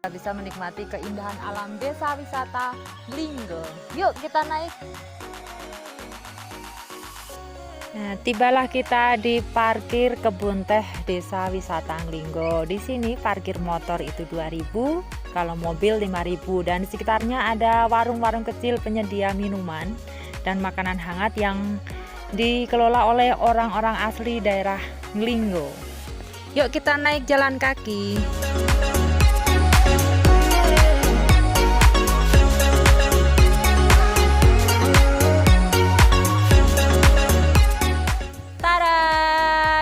bisa menikmati keindahan alam desa wisata Linggo. Yuk kita naik. Nah, tibalah kita di parkir kebun teh desa wisata Linggo. Di sini parkir motor itu 2.000, kalau mobil 5.000, dan di sekitarnya ada warung-warung kecil penyedia minuman dan makanan hangat yang dikelola oleh orang-orang asli daerah Linggo. Yuk kita naik jalan kaki.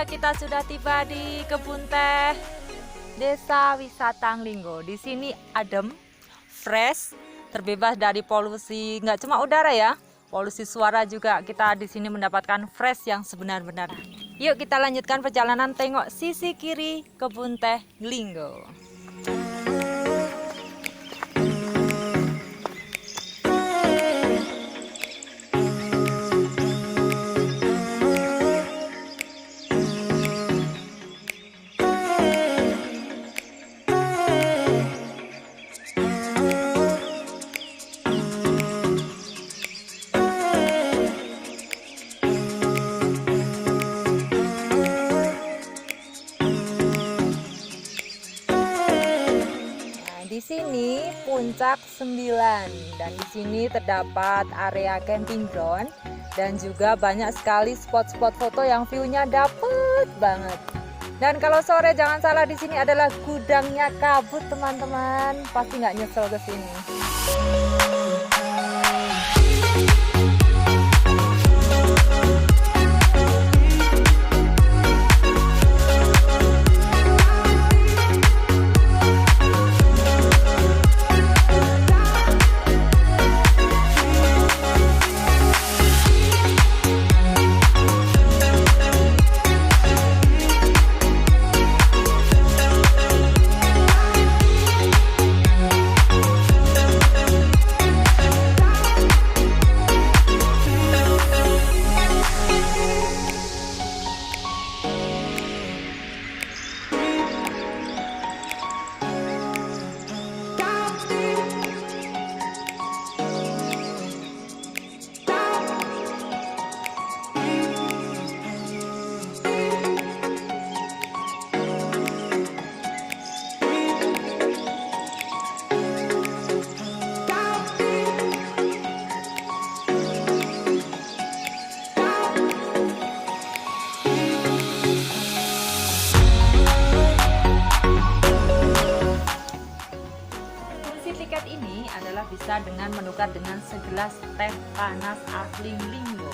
Kita sudah tiba di kebun teh desa wisata Linggo. Di sini adem, fresh, terbebas dari polusi, nggak cuma udara ya, polusi suara juga. Kita di sini mendapatkan fresh yang sebenar-benar. Yuk kita lanjutkan perjalanan, tengok sisi kiri kebun teh Linggo. Di sini puncak 9, dan di sini terdapat area camping ground dan juga banyak sekali spot-spot foto yang view-nya dapet banget. Dan kalau sore jangan salah, di sini adalah gudangnya kabut teman-teman. Pasti nggak nyesel ke sini. Tiket ini adalah bisa dengan menukar dengan segelas teh panas asli Linggo.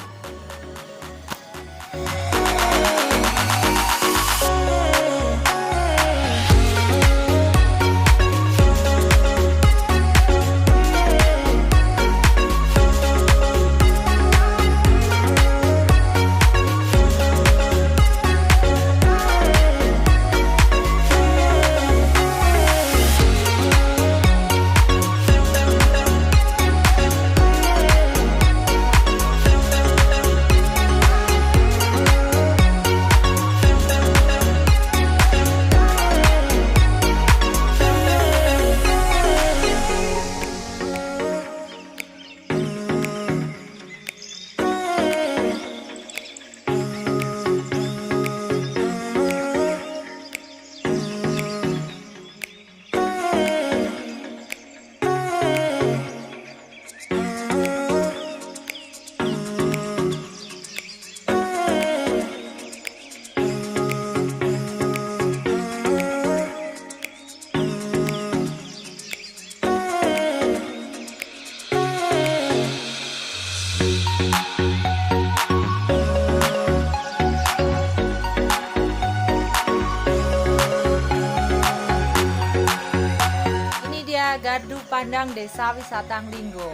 Gardu Pandang Desa Wisata Linggo.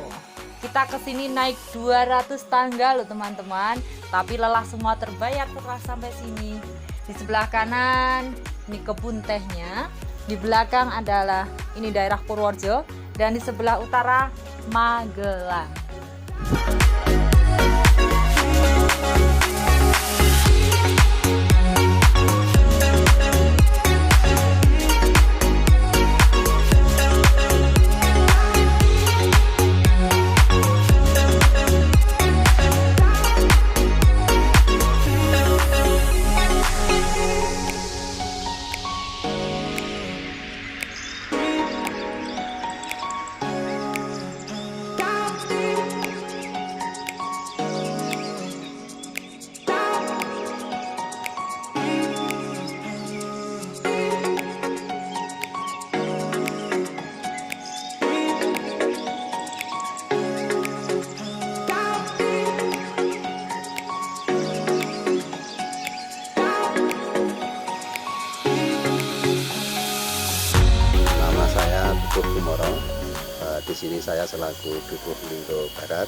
Kita kesini naik 200 tangga loh teman-teman, tapi lelah semua terbayar setelah sampai sini. Di sebelah kanan ini kebun tehnya, di belakang adalah ini daerah Purworejo, dan di sebelah utara Magelang. Dukuh Kumoro. Di sini saya selaku Dukuh Linggo Barat,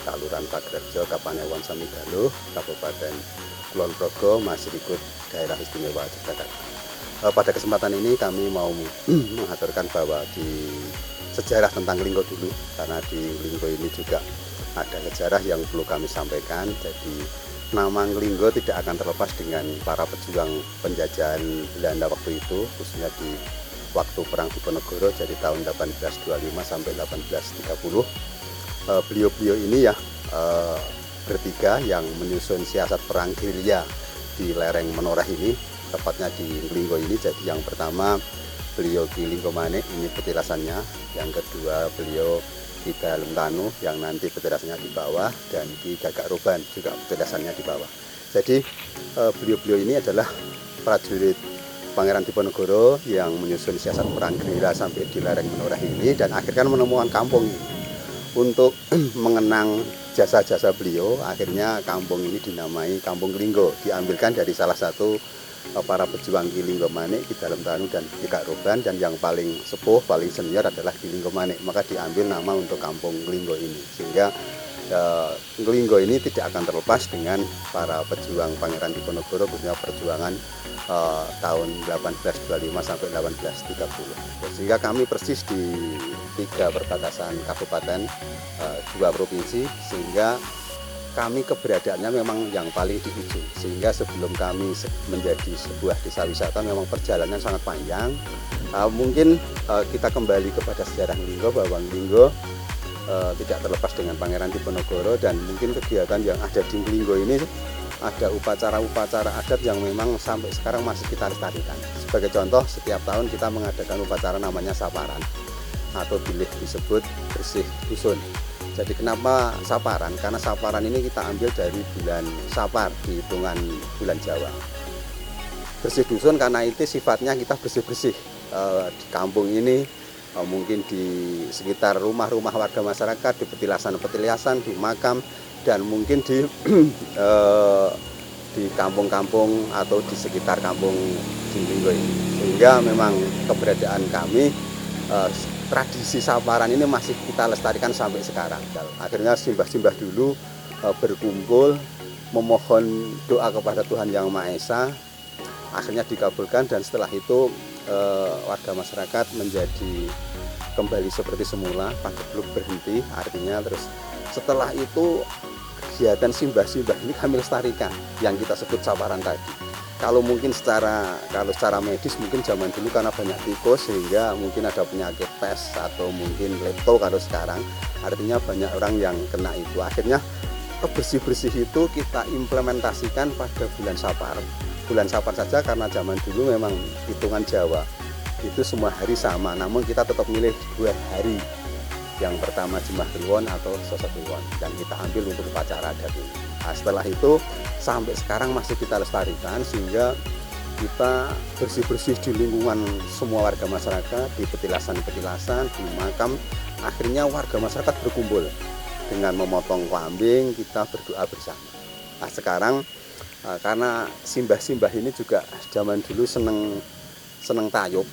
Kelurahan Pagrejo, Kapanewon Samigaluh, Kabupaten Kulon Progo, masih ikut Daerah Istimewa Yogyakarta. Pada kesempatan ini kami mau mengaturkan bahwa di sejarah tentang Linggo dulu, karena di Linggo ini juga ada sejarah yang perlu kami sampaikan. Jadi nama Linggo tidak akan terlepas dengan para pejuang penjajahan Belanda waktu itu, khususnya di waktu Perang Diponegoro, jadi tahun 1825 sampai 1830. Beliau-beliau ini ya bertiga yang menyusun siasat perang gerilya di lereng Menoreh ini, tepatnya di Linggo ini. Jadi yang pertama beliau Ki Linggo Manik, ini petilasannya. Yang kedua beliau Ki Dalem Tanu, yang nanti petilasannya di bawah, dan Ki Gagak Roban juga petilasannya di bawah. Jadi beliau-beliau ini adalah prajurit Pangeran Diponegoro yang menyusun siasat perang gerilya sampai di lereng Menoreh ini, dan akhirnya menemukan kampung ini. Untuk mengenang jasa-jasa beliau, akhirnya kampung ini dinamai Kampung Linggo, diambilkan dari salah satu para pejuang Ki Linggo Manik, Ki Dalem Tanu, dan Ki Gagak Roban, dan yang paling sepuh, paling senior adalah Ki Linggo Manik. Maka diambil nama untuk Kampung Linggo ini, sehingga Linggo ini tidak akan terlepas dengan para pejuang Pangeran Diponegoro, khususnya perjuangan tahun 1825 sampai 1830. Sehingga kami persis di 3 perbatasan kabupaten, 2 provinsi, sehingga kami keberadaannya memang yang paling di ujung. Sehingga sebelum kami menjadi sebuah desa wisata memang perjalanan sangat panjang. Mungkin kita kembali kepada sejarah Linggo, bahwa Linggo tidak terlepas dengan Pangeran Diponegoro, dan mungkin kegiatan yang ada di Linggo ini ada upacara-upacara adat yang memang sampai sekarang masih kita lestarikan. Sebagai contoh, setiap tahun kita mengadakan upacara namanya saparan, atau bilih disebut bersih dusun. Jadi kenapa saparan? Karena saparan ini kita ambil dari bulan Sapar, di hitungan bulan Jawa. Bersih dusun karena itu sifatnya kita bersih-bersih di kampung ini, mungkin di sekitar rumah-rumah warga masyarakat, di petilasan-petilasan, di makam, dan mungkin di kampung-kampung atau di sekitar kampung Linggo ini. Sehingga memang keberadaan kami, tradisi saparan ini masih kita lestarikan sampai sekarang. Akhirnya simbah-simbah dulu berkumpul memohon doa kepada Tuhan Yang Maha Esa, akhirnya dikabulkan, dan setelah itu warga masyarakat menjadi kembali seperti semula, pakai belum berhenti. Artinya terus setelah itu kegiatan simbah-simbah ini kami lestarikan, yang kita sebut saparan tadi. Kalau secara medis mungkin zaman dulu karena banyak tikus, sehingga mungkin ada penyakit pes atau mungkin lepto kalau sekarang. Artinya banyak orang yang kena itu. Akhirnya bersih-bersih itu kita implementasikan pada bulan Sapar. Bulan Sapar saja, karena zaman dulu memang hitungan Jawa itu semua hari sama, namun kita tetap milih 2 hari. Yang pertama Jemah Kliwon atau Sosok Kliwon, dan kita ambil untuk upacara adat ini. Nah, setelah itu sampai sekarang masih kita lestarikan, sehingga kita bersih-bersih di lingkungan semua warga masyarakat, di petilasan-petilasan, di makam. Akhirnya warga masyarakat berkumpul dengan memotong kambing, kita berdoa bersama. Nah, sekarang karena simbah-simbah ini juga zaman dulu seneng tayub,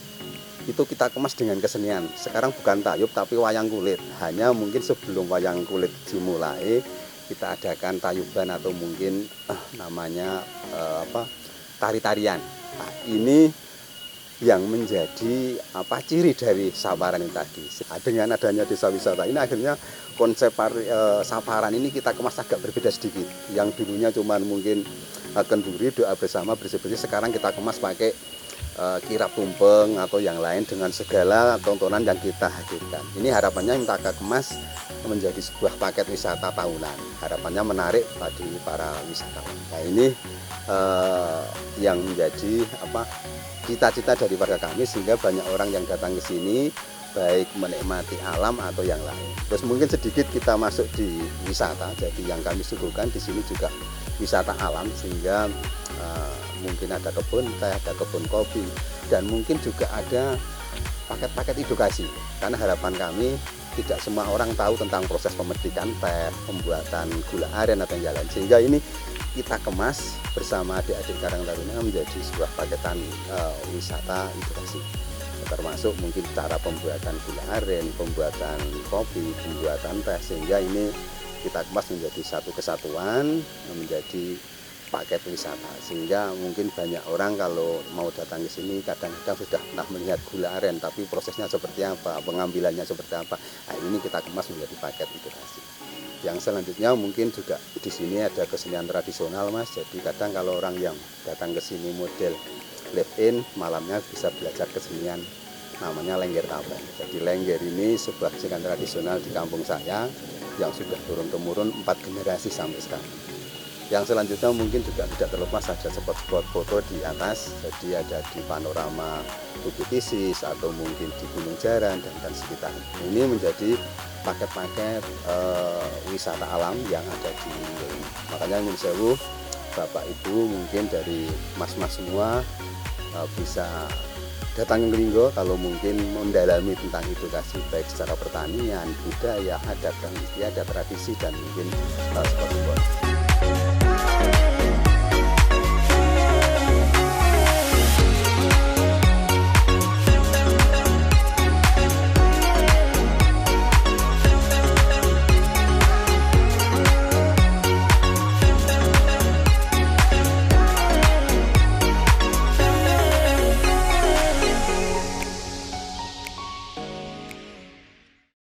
itu kita kemas dengan kesenian. Sekarang bukan tayub tapi wayang kulit. Hanya mungkin sebelum wayang kulit dimulai, kita adakan tayuban atau mungkin namanya tari-tarian. Nah, ini yang menjadi ciri dari saparan ini tadi. Dengan adanya desa wisata ini, akhirnya konsep saparan ini kita kemas agak berbeda sedikit. Yang dulunya cuma mungkin kenduri, doa bersama, bersih-bersih, sekarang kita kemas pakai kirap tumpeng atau yang lain dengan segala tontonan yang kita hadirkan. Ini harapannya kita kemas menjadi sebuah paket wisata tahunan. Harapannya menarik bagi para wisatawan. Nah, ini yang menjadi cita-cita dari warga kami, sehingga banyak orang yang datang ke sini baik menikmati alam atau yang lain. Terus mungkin sedikit kita masuk di wisata. Jadi yang kami suguhkan di sini juga wisata alam, sehingga mungkin ada kebun teh, ada kebun kopi, dan mungkin juga ada paket-paket edukasi. Karena harapan kami tidak semua orang tahu tentang proses pemetikan teh, pembuatan gula aren atau yang lain. Sehingga ini kita kemas bersama adik-adik Karang Taruna menjadi sebuah paketan wisata edukasi. termasuk mungkin cara pembuatan gula aren, pembuatan kopi, pembuatan teh, sehingga ini kita kemas menjadi satu kesatuan, menjadi paket wisata, sehingga mungkin banyak orang kalau mau datang ke sini kadang-kadang sudah pernah melihat gula aren, tapi prosesnya seperti apa, pengambilannya seperti apa. Nah, ini kita kemas menjadi paket edukasi. Yang selanjutnya mungkin juga di sini ada kesenian tradisional, Mas. Jadi kadang kalau orang yang datang ke sini model live in, malamnya bisa belajar kesenian namanya Lengger Tapeng. Jadi Lengger ini sebuah kesenian tradisional di kampung saya yang sudah turun-temurun 4 generasi sampai sekarang. Yang selanjutnya mungkin juga tidak terlepas ada spot-spot foto di atas, jadi ada di panorama Bukit Isis atau mungkin di Gunung Jaran dan sekitar. Ini menjadi paket-paket wisata alam yang ada di ini. Makanya nyun sewu, Bapak Ibu mungkin dari mas-mas semua bisa datang ke Linggo kalau mungkin mendalami tentang edukasi baik secara pertanian, budaya, adat dan istiadat, tradisi dan mungkin spot-spot.